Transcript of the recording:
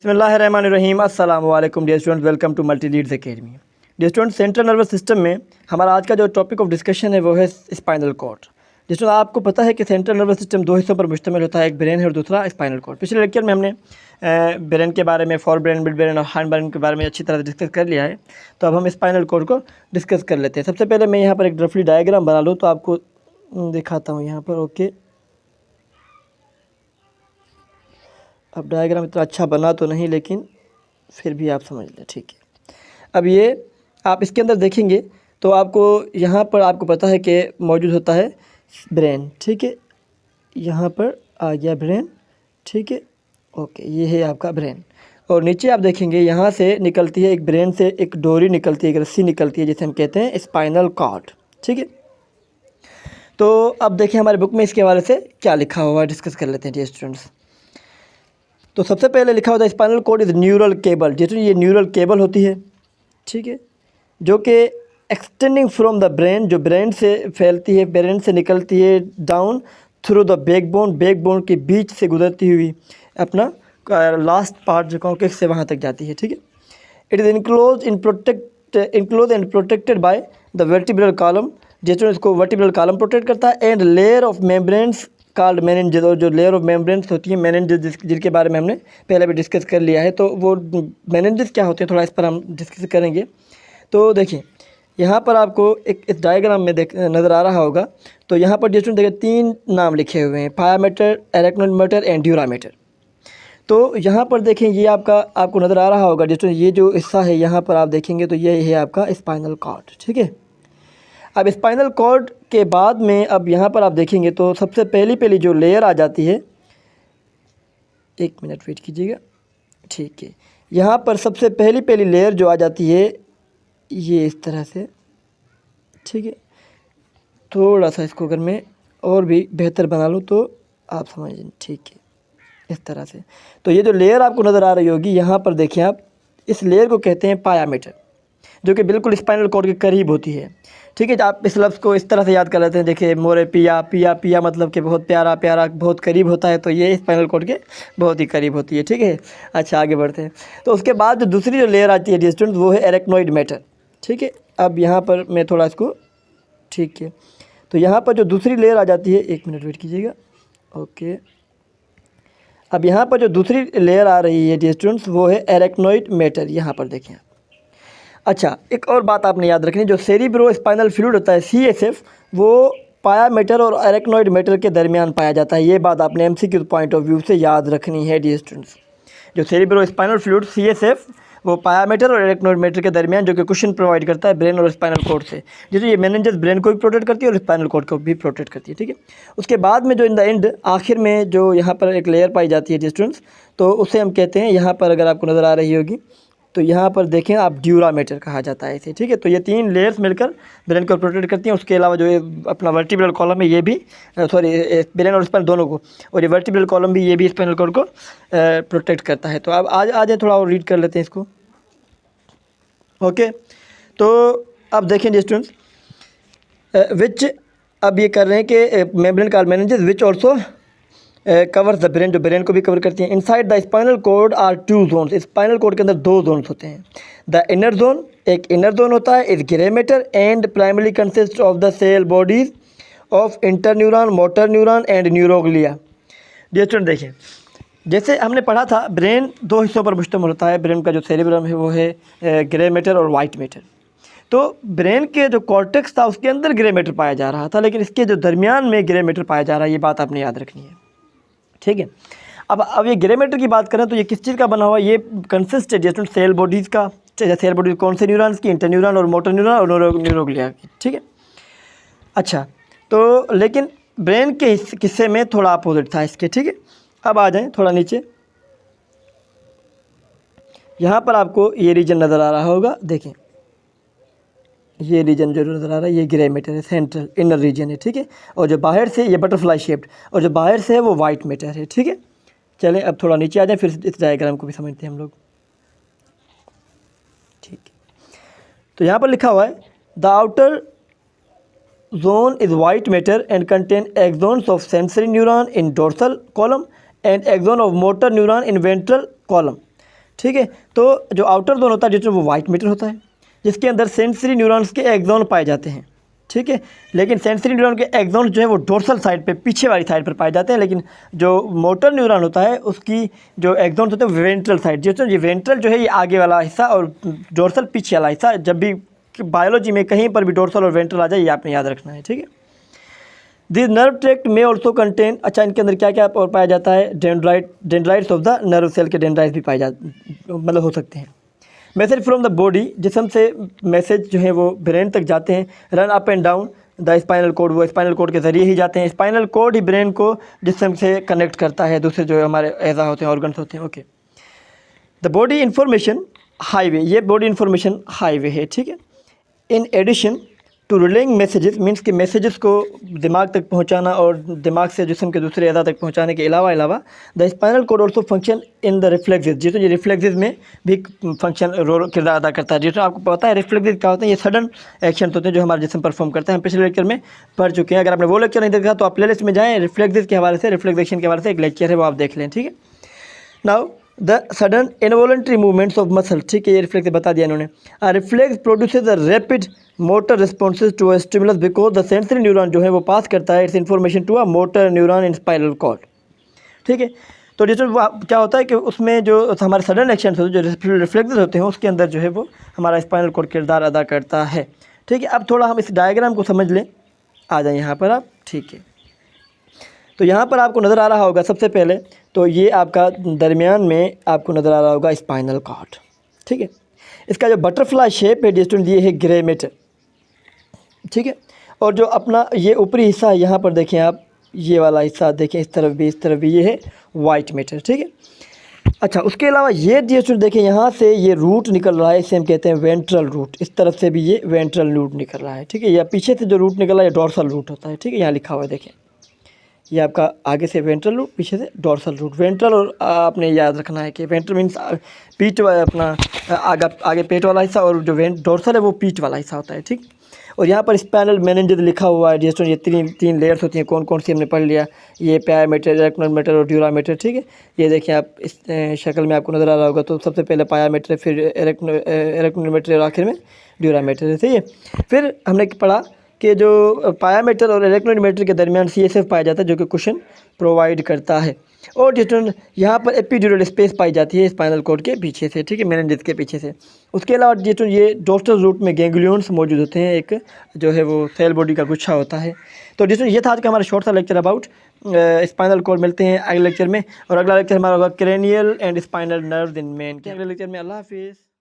बिस्मिल्लाहिर्रहमानिर्रहीम। अस्सलाम वालेकुम dear students, welcome to multi leads academy. Dear students, central nervous system में हमारा आज का जो टॉपिक ऑफ डिस्कशन है वो है स्पाइनल कॉर्ड। डियर स्टूडेंट्स, आपको पता है कि सेंट्रल नर्वस सिस्टम दो हिस्सों पर मुश्तमिल होता है, एक ब्रेन है और दूसरा स्पाइनल कॉर्ड। पिछले लेक्चर में हमने ब्रेन के बारे में, फॉर ब्रेन, मिड ब्रेन और हाइंड ब्रेन के बारे में अच्छी तरह से डिस्कस कर लिया है। तो अब हम स्पाइनल कॉर्ड को डिस्कस कर लेते हैं। सबसे पहले मैं यहाँ पर एक रफली डायग्राम बना लूँ तो आपको दिखाता हूँ यहाँ पर। ओके, अब डायग्राम इतना अच्छा बना तो नहीं, लेकिन फिर भी आप समझ लें, ठीक है। अब ये आप इसके अंदर देखेंगे तो आपको यहाँ पर आपको पता है कि मौजूद होता है ब्रेन, ठीक है। यहाँ पर आ गया ब्रेन, ठीक है। ओके, ये है आपका ब्रेन। और नीचे आप देखेंगे यहाँ से निकलती है, एक ब्रेन से एक डोरी निकलती है, एक रस्सी निकलती है, जिसे हम कहते हैं स्पाइनल कॉर्ड, ठीक है। तो अब देखें हमारे बुक में इसके हवाले से क्या लिखा हुआ है, डिस्कस कर लेते हैं डियर स्टूडेंट्स। तो सबसे पहले लिखा होता है spinal cord is neural cable. जैसे ये न्यूरल केबल होती है, ठीक है, जो कि एक्सटेंडिंग फ्रॉम द ब्रेन, जो ब्रेन से फैलती है, ब्रेन से निकलती है, down through the backbone, backbone के बीच से गुजरती हुई अपना लास्ट पार्ट जो कॉन्केक्स से वहाँ तक जाती है, ठीक है। It is enclose and protected by the vertebral column, जैसे इसको वर्टिब्रल कॉलम प्रोटेक्ट करता है, and layer of membranes called meninges, और जो लेयर ऑफ मेम्ब्रेन्स होती है मेनिंजेस, जिनके बारे में हमने पहले भी डिस्कस कर लिया है। तो वो मेनिंजेस क्या होते हैं, थोड़ा इस पर हम डिस्कस करेंगे। तो देखिए यहाँ पर आपको एक इस डायग्राम में नज़र आ रहा होगा। तो यहाँ पर जिसमें देखिए तीन नाम लिखे हुए हैं, पायामेटर, एरेक्नोइड एंड ड्यूरामेटर। तो यहाँ पर देखें ये आपको नज़र आ रहा होगा जिसमें ये जो हिस्सा है यहाँ पर आप देखेंगे तो ये है आपका स्पाइनल कॉर्ड, ठीक है। अब स्पाइनल कॉर्ड के बाद में अब यहाँ पर आप देखेंगे तो सबसे पहली जो लेयर आ जाती है, एक मिनट वेट कीजिएगा, ठीक है। यहाँ पर सबसे पहली लेयर जो आ जाती है ये इस तरह से, ठीक है। थोड़ा सा इसको अगर मैं और भी बेहतर बना लूँ तो आप समझ लें, ठीक है, इस तरह से। तो ये जो लेयर आपको नज़र आ रही होगी यहाँ पर देखिए आप, इस लेयर को कहते हैं पायामेटर, जो कि बिल्कुल स्पाइनल कॉर्ड के करीब होती है, ठीक है। आप इस लफ्ज़ को इस तरह से याद कर लेते हैं, देखिए मोरे पिया, पिया पिया मतलब कि बहुत प्यारा, प्यारा बहुत करीब होता है, तो ये स्पाइनल कॉर्ड के बहुत ही करीब होती है, ठीक है। अच्छा, आगे बढ़ते हैं। तो उसके बाद जो दूसरी जो लेयर आती है डियर स्टूडेंट्स, वो है एरेक्नोइड मैटर, ठीक है। अब यहाँ पर मैं थोड़ा इसको, ठीक है, तो यहाँ पर जो दूसरी लेयर आ जाती है, एक मिनट वेट कीजिएगा, ओके। अब यहाँ पर जो दूसरी लेयर आ रही है डियर स्टूडेंट्स, वो है एरेक्नोइड मैटर, यहाँ पर देखें। अच्छा, एक और बात आपने याद रखनी, जो सेरिब्रो स्पाइनल फ्लूइड होता है CSF, वो पायामेटर और एरेक्नोइड मैटर के दरमियान पाया जाता है। ये बात आपने MCQ पॉइंट ऑफ व्यू से याद रखनी है डियर स्टूडेंट्स। जो सेरिब्रो स्पाइनल फ्लूइड CSF वो पायामेटर और एरेक्नोइड मैटर के दरमियान जो कि कुशन प्रोवाइड करता है ब्रेन और स्पाइनल कॉर्ड से। जैसे ये मेनिंजेस ब्रेन को भी प्रोटेक्ट करती है और स्पाइनल कॉर्ड को भी प्रोटेक्ट करती है, ठीक है। उसके बाद में जो इन द एंड आखिर में जो यहाँ पर एक लेयर पाई जाती है डियर स्टूडेंट्स, तो उसे हम कहते हैं, यहाँ पर अगर आपको नज़र आ रही होगी तो यहाँ पर देखें आप, ड्यूरामेटर कहा जाता है इसे, ठीक है। तो ये तीन लेयर्स मिलकर ब्रेन को प्रोटेक्ट करती हैं। उसके अलावा जो ये अपना वर्टिब्रल कॉलम है, ये भी सॉरी ब्रेन और स्पाइनल दोनों को, और ये वर्टिब्रल कॉलम भी, ये भी स्पाइनल कॉर्ड को प्रोटेक्ट करता है। तो अब आ जाए थोड़ा और रीड कर लेते हैं इसको, ओके। तो अब देखें स्टूडेंट्स, विच अब ये कर रहे हैं कि membrane called meninges which also covers the brain, जो ब्रेन को भी कवर करती हैं। Inside the spinal cord are 2 zones, spinal cord के अंदर 2 जोन्स होते हैं। द इनर जोन, एक इनर जोन होता है, is grey matter and primary consist of the cell bodies of interneuron, motor neuron and neuroglia. Dear student देखिए, जैसे हमने पढ़ा था ब्रेन 2 हिस्सों पर मुश्तमिल होता है। ब्रेन का जो सेरिब्रम है वो है ग्रे मैटर और वाइट मैटर। तो ब्रेन के जो कॉर्टेक्स था उसके अंदर ग्रे मैटर पाया जा रहा था, लेकिन इसके जो दरमियान में ग्रे मैटर पाया जा रहा है, ये बात आपने याद रखनी है, ठीक है। अब ये ग्रे मैटर की बात करें तो ये किस चीज़ का बना हुआ है, ये कंसिस्ट है जैसे सेल बॉडीज़ का। सेल बॉडीज कौन से न्यूरॉन्स की, इंटरन्यूरॉन और मोटर न्यूरॉन और न्यूरोग्लिया की, ठीक है। अच्छा, तो लेकिन ब्रेन के किस्से में थोड़ा अपोजिट था इसके, ठीक है। अब आ जाएं थोड़ा नीचे, यहाँ पर आपको ये रीजन नज़र आ रहा होगा, देखें ये रीजन जो नज़र आ रहा है ये ग्रे मैटर है, सेंट्रल इनर रीजन है, ठीक है। और जो बाहर से ये बटरफ्लाई शेप्ड, और जो बाहर से है वो वाइट मैटर है, ठीक है। चलें अब थोड़ा नीचे आ जाएं, फिर इस डायग्राम को भी समझते हैं हम लोग, ठीक है। तो यहाँ पर लिखा हुआ है the outer zone is white matter and contain axons of sensory neuron in dorsal column and axon of motor neuron in ventral column. ठीक है। तो जो आउटर जोन होता है डिस्ट्रोन वो वाइट मैटर होता है, जिसके अंदर सेंसरी न्यूरॉन्स के एक्सॉन पाए जाते हैं, ठीक है। लेकिन सेंसरी न्यूरॉन के एक्सॉन जो है वो डोर्सल साइड पे, पीछे वाली साइड पर पाए जाते हैं, लेकिन जो मोटर न्यूरॉन होता है उसकी जो एक्सॉन होते हैं वेंट्रल साइड, जिसमें ये वेंट्रल जो है ये आगे वाला हिस्सा और डोर्सल पीछे वाला हिस्सा। जब भी बायोलॉजी में कहीं पर भी डोर्सल और वेंट्रल आ जाए ये आपने याद रखना है, ठीक है। दिस नर्व ट्रैक्ट में ऑल्सो कंटेन, अच्छा इनके अंदर क्या क्या और पाया जाता है, dendrites of the nerve cell के डेंड्राइट्स भी पाए जाते मतलब हो सकते हैं। मैसेज फ्रॉम द बॉडी, जिसम से मैसेज जो है वो ब्रेन तक जाते हैं, run up and down the spinal cord, वो स्पाइनल कोड के ज़रिए ही जाते हैं। स्पाइनल कोड ही ब्रेन को जिसम से कनेक्ट करता है दूसरे जो हमारे एज़ा होते हैं, ऑर्गन्स होते हैं, okay. The body information highway, ये बॉडी इन्फॉर्मेशन हाईवे है, ठीक है। In addition to relaying messages, means कि मैसेजेस को दिमाग तक पहुंचाना और दिमाग से जिस्म के दूसरे अज़ा तक पहुंचाने के अलावा the spinal cord also function in the reflexes, जिसमें ये रिफ्लेक्सेस में भी फंक्शन रोल किरदार अदा करता है। जिसमें आपको पता है रिफ्लेक्सेस क्या होते हैं, ये सडन एक्शन होते हैं जो हमारे जिस्म परफॉर्म करते हैं। हम पिछले लेक्चर में पढ़ चुके हैं, अगर आपने वो लेक्चर नहीं देखा तो आप प्लेलिस्ट में जाएँ, रिफ्लेक्सेस के हवाले से, रिफ्लेक्सेशन के हवाले से एक लेक्चर है वो आप देख लें, ठीक है। Now the sudden involuntary movements of muscle, ठीक है, ये रिफ्लेक्स बता दिया इन्होंने। Reflex produces the rapid motor responses to a stimulus because the sensory neuron जो है वो पास करता है its information to a motor neuron in spinal cord, ठीक है। तो जिसमें क्या होता है कि उसमें जो हमारे सडन एक्शन होते हैं, जो रिफ्लेक्सेस होते हैं, उसके अंदर जो है वो हमारा स्पाइनल कॉर्ड किरदार अदा करता है, ठीक है। अब थोड़ा हम इस डायग्राम को समझ लें, आ जाए यहाँ पर आप, ठीक है। तो यहाँ पर आपको नज़र आ रहा होगा सबसे पहले तो ये आपका दरमियान में आपको नज़र आ रहा होगा स्पाइनल कॉर्ड, ठीक है। इसका जो बटरफ्लाई शेप है डिस्टेंस ये है ग्रे मैटर, ठीक है। और जो अपना ये ऊपरी हिस्सा यहाँ पर देखें आप, ये वाला हिस्सा देखें, इस तरफ भी ये है वाइट मैटर, ठीक है। अच्छा, उसके अलावा ये डिस्टेंस देखें, यहाँ से ये रूट निकल रहा है, इसे हम कहते हैं वेंट्रल रूट। इस तरफ से भी ये वेंट्रल रूट निकल रहा है, ठीक है। या पीछे से जो रूट निकल रहा है ये डोर्सल रूट होता है, ठीक है। यहाँ लिखा हुआ है देखें, ये आपका आगे से वेंट्रल रूट, पीछे से डोर्सल रूट। वेंट्रल और आपने याद रखना है कि वेंट्रल मीन्स पीठ अपना आगे पेट वाला हिस्सा, और जो डोर्सल है वो पीठ वाला हिस्सा होता है, ठीक। और यहाँ पर स्पाइनल मेनिंजेस लिखा हुआ है, जिसमें ये तीन लेयर्स होती हैं, कौन कौन सी हमने पढ़ लिया, ये पायामेटर, इरेक्टोमेटर और ड्यूरामेटर, ठीक है। ये देखिए आप इस शक्ल में आपको नज़र आ रहा होगा, तो सबसे पहले पायामेटर, फिर इरेक्टोमेटर और आखिर में ड्यूरामेटर, ठीक है। फिर हमने पढ़ा कि जो पायामेटर और इरेक्टोमेटर के दरमियान CSF पाया जाता है जो कि कुशन प्रोवाइड करता है। और डिस्टेंस यहाँ पर एपिड्यूरल स्पेस पाई जाती है स्पाइनल कॉर्ड के पीछे से, ठीक है, मेनिंजेस के पीछे से। उसके अलावा डिस्टेंस ये डोर्सल रूट में गैंग्लियंस मौजूद होते हैं, एक जो है वो सेल बॉडी का गुच्छा होता है। तो डिस्टेंस ये था आज का हमारा शॉर्ट सा लेक्चर अबाउट स्पाइनल कॉर्ड। मिलते हैं अगले लेक्चर में, और अगला लेक्चर हमारा होगा cranial and spinal nerves in man के। अगले लेक्चर में अल्लाह हाफिज़।